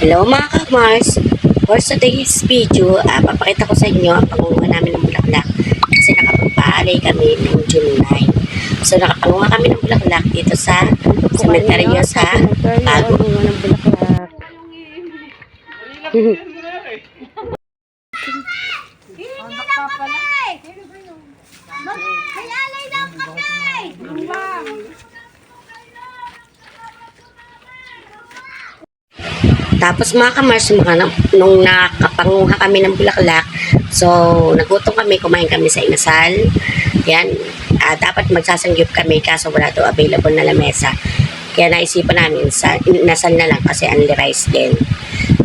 Hello mga ka-Mars! For today's video, papakita ko sa inyo ang pangunguha namin ng bulaklak kasi nakapagpaalay kami ng June 9. So nakapanguha kami ng bulaklak dito sa cemetery sa Bago. Malalay ng patay! Tapos mga ka-Mars, nung nakapanguha kami ng bulaklak, so nagutom kami, kumain kami sa inasal. Yan, dapat magsasangyup kami kaso wala daw available na lamesa. Kaya naisipan namin, inasal na lang kasi only rice din.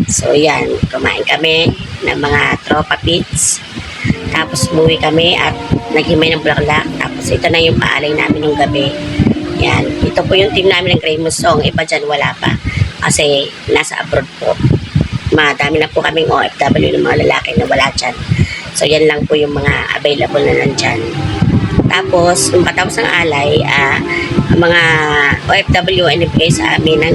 So yan, kumain kami ng mga tropa pits. Tapos umuwi kami at naghimay ng bulaklak. Tapos ito na yung paalay namin ng gabi. Yan, ito po yung team namin ng Greymus Song. Iba dyan wala pa. Kasi nasa abroad po. Madami na po kaming OFW ng mga lalaki na wala dyan. So yan lang po yung mga available na nandyan. Tapos, nung patapos ng alay, ang mga OFW ay nabigay sa amin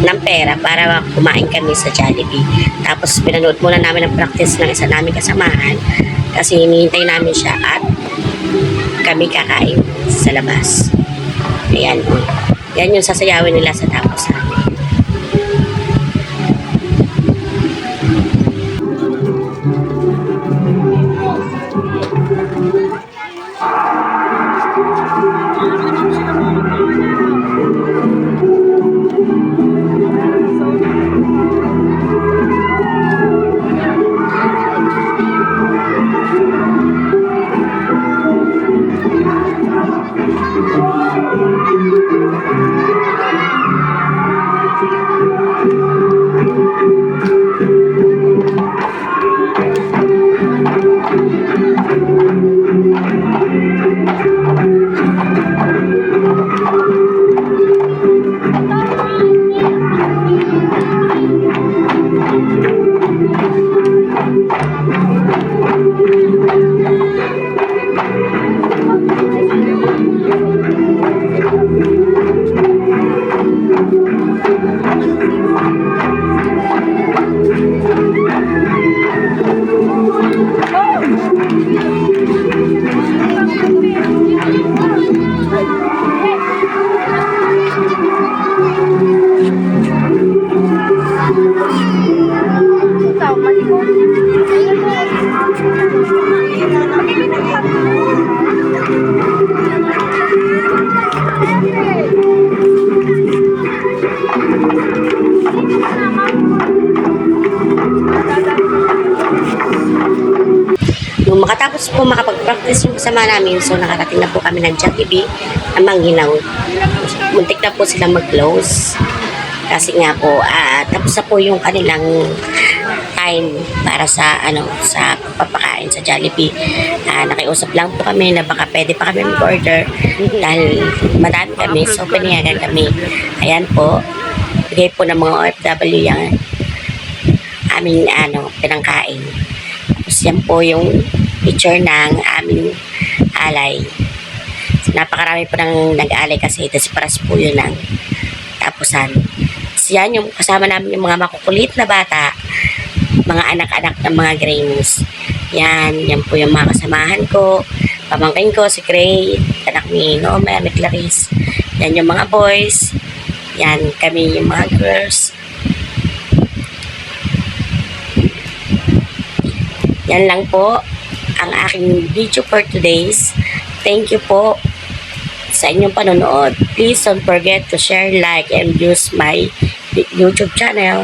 ng pera para kumain kami sa Jollibee. Tapos pinanood muna namin ang practice ng isa namin kasamahan kasi hinihintay namin siya at kami kakain sa labas. Ayan o. Yan yung sasayawin nila sa tapos namin. Nung makatapos po makapag-practice yung kasama namin, so nakarating na po kami ng Jollibee na Manghinaw. Muntik na po silang mag-close. Kasi nga po, tapos na po yung kanilang time para sa sa papakain sa Jollibee. Nakiusap lang po kami na baka pwede pa kami mag-order dahil madami kami, so pinayagan kami. Ayan po, bigay po ng mga OFW yung aming pinangkain. Tapos yan po yung picture ng aming alay. So, napakarami po nang nag-alay kasi desperas po yun ng tapusan. So, yan yung kasama namin yung mga makukulit na bata, mga anak-anak ng mga Greymus. Yan po yung mga kasamahan ko. Pamangkin ko, si Gray, anak ni Nomer, ni Clarice. Yan yung mga boys. Yan, kami yung mga girls. Yan lang po ang aking video for today's. Thank you po sa inyong panonood. Please don't forget to share, like, and use my YouTube channel.